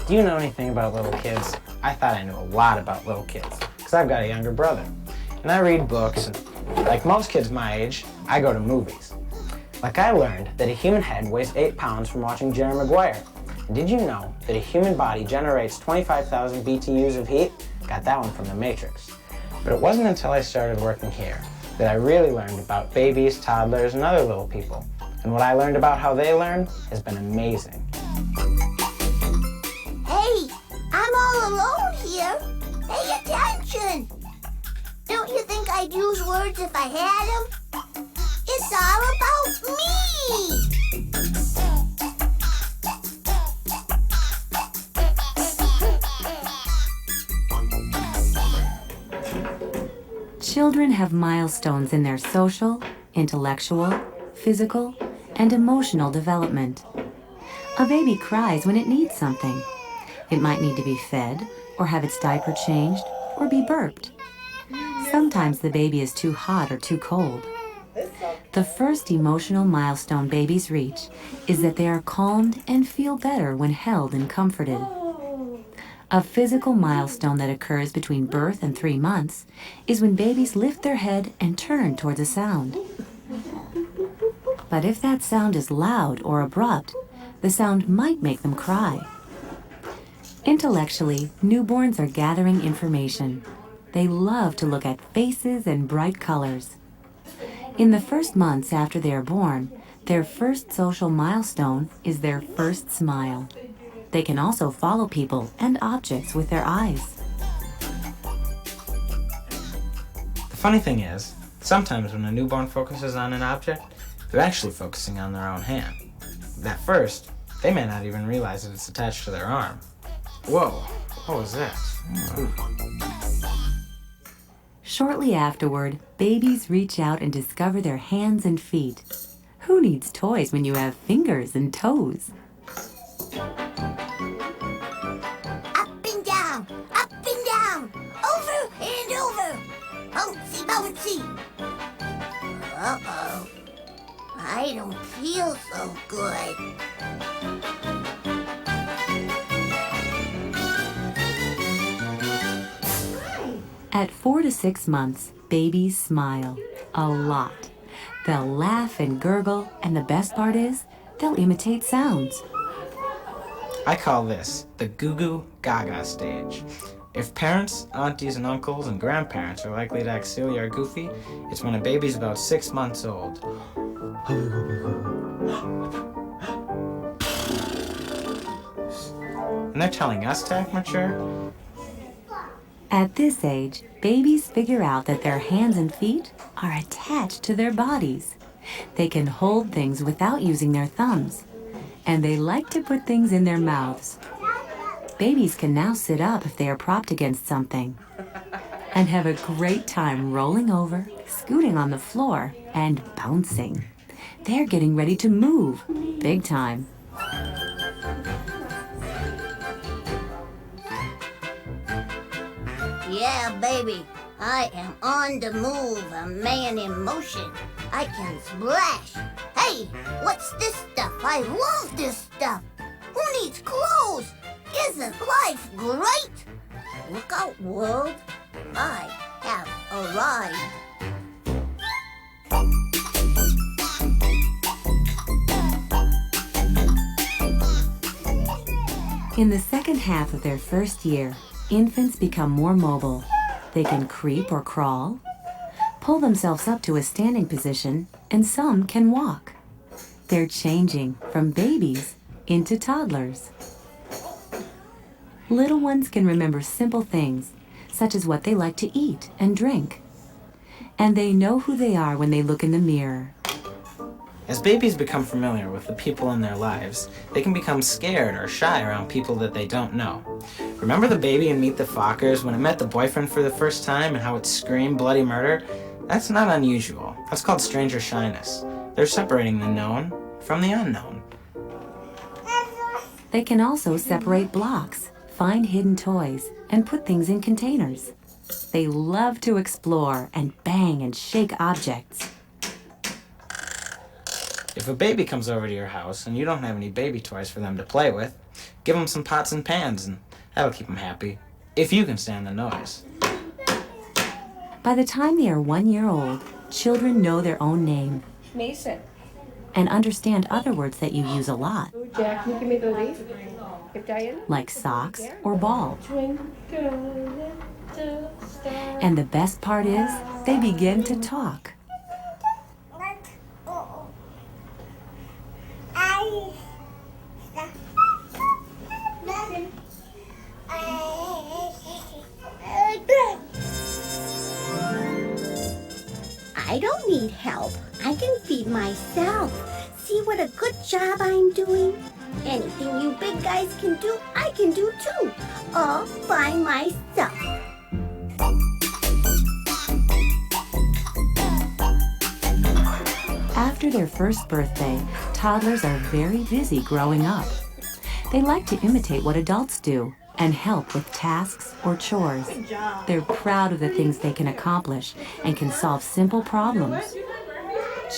Do you know anything about little kids? I thought I knew a lot about little kids, because I've got a younger brother. And I read books, and like most kids my age, I go to movies. Like I learned that a human head weighs 8 pounds from watching Jerry Maguire. And did you know that a human body generates 25,000 BTUs of heat? Got that one from The Matrix. But it wasn't until I started working here that I really learned about babies, toddlers, and other little people. And what I learned about how they learn has been amazing. Hey, I'm all alone here. Pay attention. Don't you think I'd use words if I had them? It's all about me. Children have milestones in their social, intellectual, physical, and emotional development. A baby cries when it needs something. It might need to be fed, or have its diaper changed, or be burped. Sometimes the baby is too hot or too cold. The first emotional milestone babies reach is that they are calmed and feel better when held and comforted. A physical milestone that occurs between birth and 3 months is when babies lift their head and turn towards a sound. But if that sound is loud or abrupt, the sound might make them cry. Intellectually, newborns are gathering information. They love to look at faces and bright colors. In the first months after they are born, their first social milestone is their first smile. They can also follow people and objects with their eyes. The funny thing is, sometimes when a newborn focuses on an object, they're actually focusing on their own hand. At first, they may not even realize that it's attached to their arm. Whoa, what was that? Shortly afterward, babies reach out and discover their hands and feet. Who needs toys when you have fingers and toes? Up and down, over and over. Bouncy, bouncy. Uh-oh. I don't feel so good. At 4 to 6 months, babies smile a lot. They'll laugh and gurgle, and the best part is, they'll imitate sounds. I call this the Goo Goo Gaga stage. If parents, aunties, and uncles and grandparents are likely to act silly or goofy, it's when a baby's about 6 months old. And they're telling us to act mature? At this age, babies figure out that their hands and feet are attached to their bodies. They can hold things without using their thumbs, and they like to put things in their mouths. Babies can now sit up if they are propped against something, and have a great time rolling over, scooting on the floor, and bouncing. They're getting ready to move, big time. Yeah, baby, I am on the move, a man in motion. I can splash. Hey, what's this stuff? I love this stuff. Who needs clothes? Isn't life great? Look out, world. I have arrived. In the second half of their first year, infants become more mobile. They can creep or crawl, pull themselves up to a standing position, and some can walk. They're changing from babies into toddlers. Little ones can remember simple things, such as what they like to eat and drink. And they know who they are when they look in the mirror. As babies become familiar with the people in their lives, they can become scared or shy around people that they don't know. Remember the baby in Meet the Fockers when it met the boyfriend for the first time and how it screamed bloody murder? That's not unusual. That's called stranger shyness. They're separating the known from the unknown. They can also separate blocks, find hidden toys, and put things in containers. They love to explore and bang and shake objects. If a baby comes over to your house and you don't have any baby toys for them to play with, give them some pots and pans and that'll keep them happy, if you can stand the noise. By the time they are 1 year old, children know their own name Mason. and understand other words that you use a lot, Jack, can you give me the leaf? Give Diane. like socks or ball. Twinkle, little star. And the best part is, they begin to talk. I don't need help. I can feed myself. See what a good job I'm doing? Anything you big guys can do, I can do too. All by myself. After their first birthday, toddlers are very busy growing up. They like to imitate what adults do and help with tasks or chores. They're proud of the things they can accomplish and can solve simple problems.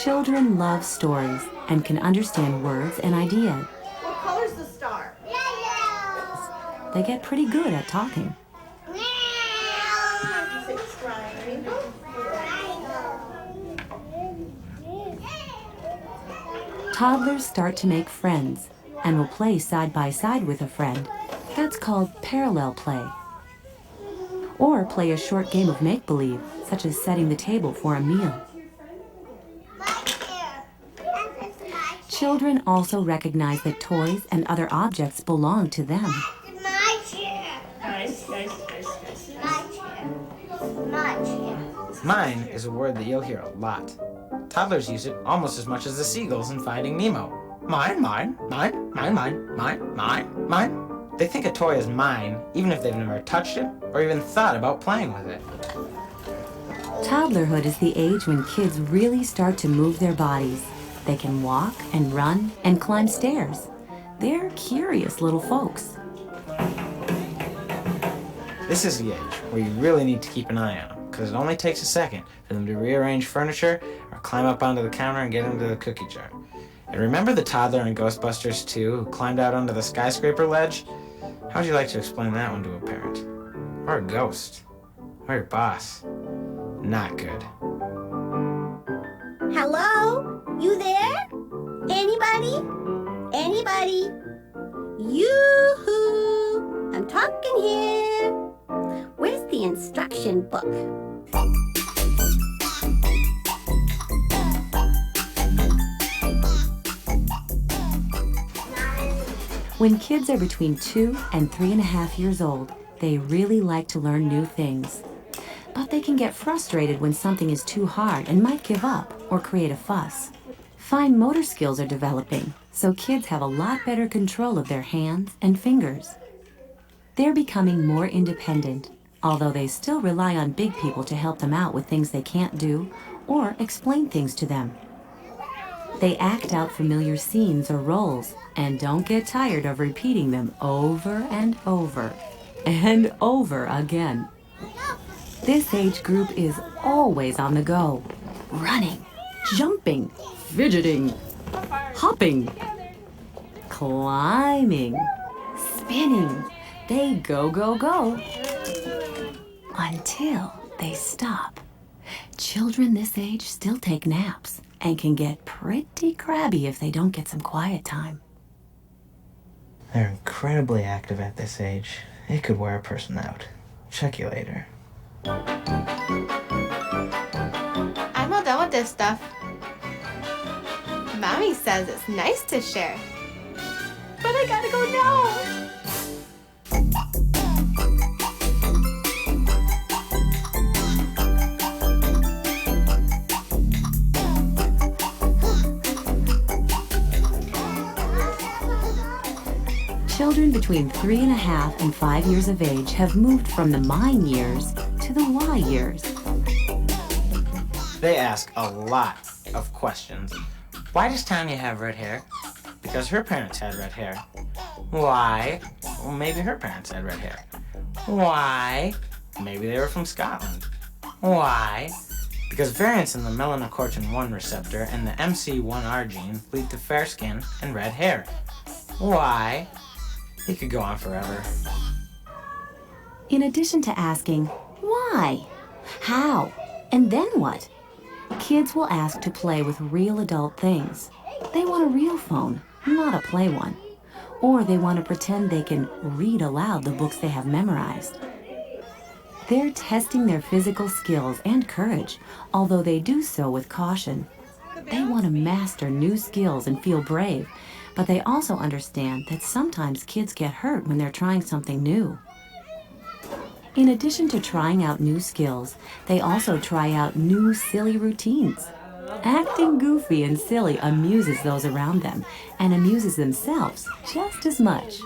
Children love stories and can understand words and ideas. What color's the star? They get pretty good at talking. Is it triangle? Toddlers start to make friends and will play side by side with a friend. That's called parallel play. Or play a short game of make-believe, such as setting the table for a meal. Children also recognize that toys and other objects belong to them. Nice. Mine is a word that you'll hear a lot. Toddlers use it almost as much as the seagulls in Finding Nemo. Mine, mine, mine, mine, mine, mine, mine, mine. They think a toy is mine, even if they've never touched it or even thought about playing with it. Toddlerhood is the age when kids really start to move their bodies. They can walk and run and climb stairs. They're curious little folks. This is the age where you really need to keep an eye on them, because it only takes a second for them to rearrange furniture or climb up onto the counter and get into the cookie jar. And remember the toddler in Ghostbusters 2 who climbed out onto the skyscraper ledge? How would you like to explain that one to a parent? Or a ghost? Or your boss? Not good. Hello? You there? Anybody? Anybody? Yoo-hoo! I'm talking here. Where's the instruction book? When kids are between 2 and 3.5 years old, they really like to learn new things. But they can get frustrated when something is too hard and might give up or create a fuss. Fine motor skills are developing, so kids have a lot better control of their hands and fingers. They're becoming more independent, although they still rely on big people to help them out with things they can't do or explain things to them. They act out familiar scenes or roles and don't get tired of repeating them over and over and over again. This age group is always on the go, running, jumping, fidgeting, hopping, climbing, spinning. They go, go, go until they stop. Children this age still take naps and can get pretty crabby if they don't get some quiet time. They're incredibly active at this age. It could wear a person out. Check you later. I'm all done with this stuff. Mommy says it's nice to share. But I gotta go now. Children between 3.5 and 5 years of age have moved from the mine years to the why years. They ask a lot of questions. Why does Tanya have red hair? Because her parents had red hair. Why? Well, maybe her parents had red hair. Why? Maybe they were from Scotland. Why? because variants in the melanocortin-1 receptor and the MC1R gene lead to fair skin and red hair. Why? He could go on forever. In addition to asking, why? How? And then what? Kids will ask to play with real adult things. They want a real phone, not a play one. Or they want to pretend they can read aloud the books they have memorized. They're testing their physical skills and courage, although they do so with caution. They want to master new skills and feel brave, but they also understand that sometimes kids get hurt when they're trying something new. In addition to trying out new skills, they also try out new silly routines. Acting goofy and silly amuses those around them and amuses themselves just as much.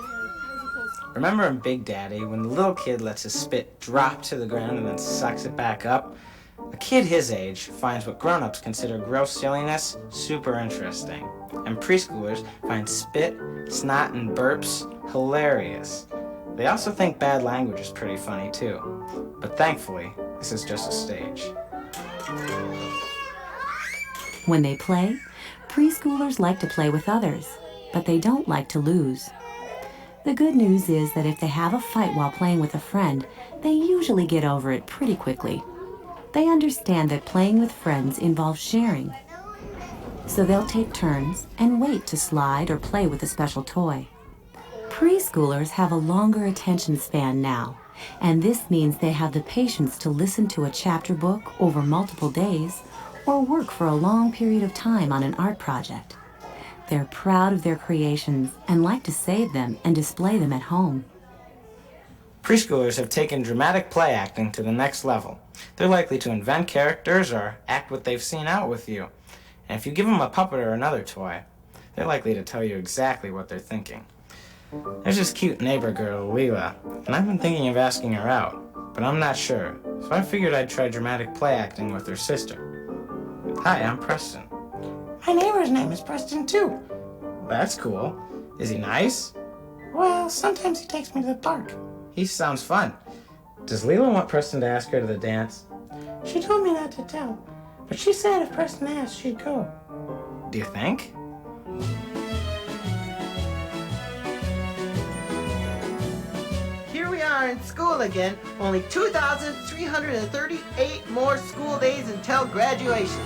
Remember in Big Daddy when the little kid lets his spit drop to the ground and then sucks it back up? A kid his age finds what grown-ups consider gross silliness super interesting. And preschoolers find spit, snot, and burps hilarious. They also think bad language is pretty funny too. But thankfully, this is just a stage. When they play, preschoolers like to play with others, but they don't like to lose. The good news is that if they have a fight while playing with a friend, they usually get over it pretty quickly. They understand that playing with friends involves sharing. So they'll take turns and wait to slide or play with a special toy. Preschoolers have a longer attention span now, and this means they have the patience to listen to a chapter book over multiple days or work for a long period of time on an art project. They're proud of their creations and like to save them and display them at home. Preschoolers have taken dramatic play acting to the next level. They're likely to invent characters or act what they've seen out with you. And if you give them a puppet or another toy, they're likely to tell you exactly what they're thinking. There's this cute neighbor girl, Leela, and I've been thinking of asking her out, but I'm not sure, so I figured I'd try dramatic play acting with her sister. Hi, I'm Preston. My neighbor's name is Preston too. That's cool. Is he nice? Well, sometimes he takes me to the park. He sounds fun. Does Leela want Preston to ask her to the dance? She told me not to tell, but she said if Preston asked, she'd go. Do you think? Here we are in school again, only 2,338 more school days until graduation.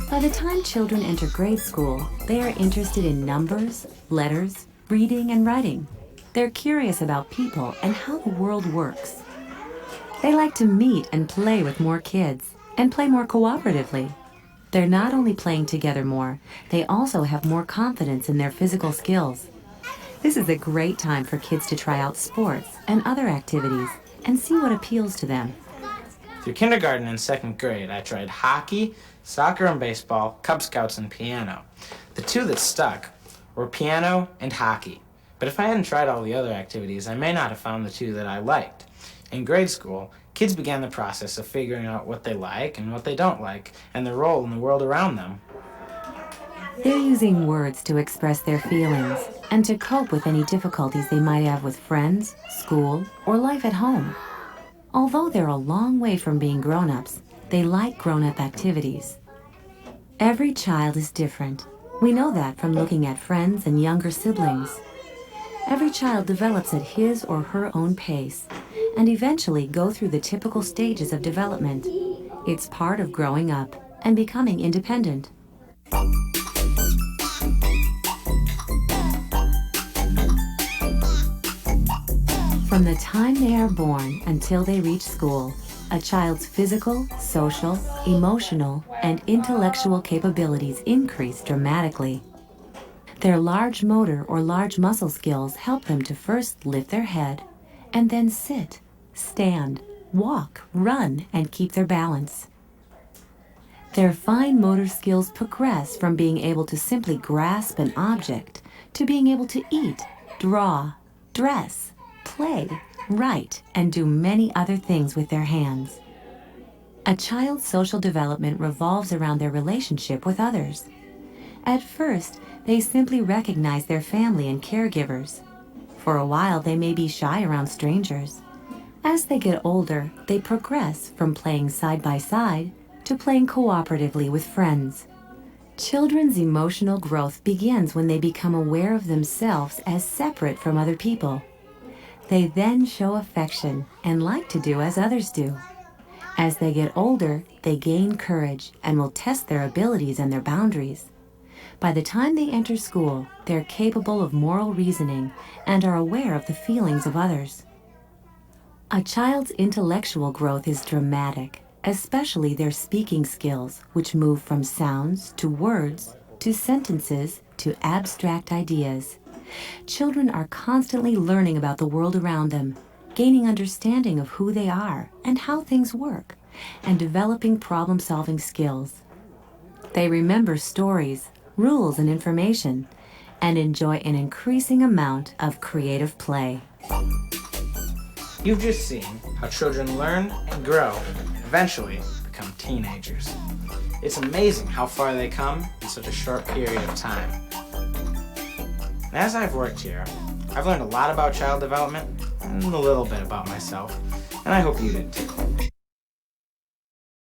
By the time children enter grade school, they are interested in numbers, letters, reading, and writing. They're curious about people and how the world works. They like to meet and play with more kids and play more cooperatively. They're not only playing together more, they also have more confidence in their physical skills. This is a great time for kids to try out sports and other activities and see what appeals to them. Through kindergarten and second grade, I tried hockey, soccer and baseball, Cub Scouts, and piano. The two that stuck were piano and hockey. But if I hadn't tried all the other activities, I may not have found the two that I liked. In grade school, kids began the process of figuring out what they like and what they don't like, and their role in the world around them. They're using words to express their feelings and to cope with any difficulties they might have with friends, school, or life at home. Although they're a long way from being grown-ups, they like grown-up activities. Every child is different. We know that from looking at friends and younger siblings. Every child develops at his or her own pace and eventually go through the typical stages of development. It's part of growing up and becoming independent. From the time they are born until they reach school, a child's physical, social, emotional, and intellectual capabilities increase dramatically. Their large motor or large muscle skills help them to first lift their head and then sit, stand, walk, run, and keep their balance. Their fine motor skills progress from being able to simply grasp an object to being able to eat, draw, dress, play, write, and do many other things with their hands. A child's social development revolves around their relationship with others. At first, they simply recognize their family and caregivers. For a while, they may be shy around strangers. As they get older, they progress from playing side by side to playing cooperatively with friends. Children's emotional growth begins when they become aware of themselves as separate from other people. They then show affection and like to do as others do. As they get older, they gain courage and will test their abilities and their boundaries. By the time they enter school, they're capable of moral reasoning and are aware of the feelings of others. A child's intellectual growth is dramatic, especially their speaking skills, which move from sounds to words to sentences to abstract ideas. Children are constantly learning about the world around them, gaining understanding of who they are and how things work, and developing problem-solving skills. They remember stories, rules, and information, and enjoy an increasing amount of creative play. You've just seen how children learn and grow and eventually become teenagers. It's amazing how far they come in such a short period of time. And as I've worked here, I've learned a lot about child development and a little bit about myself, and I hope you did too.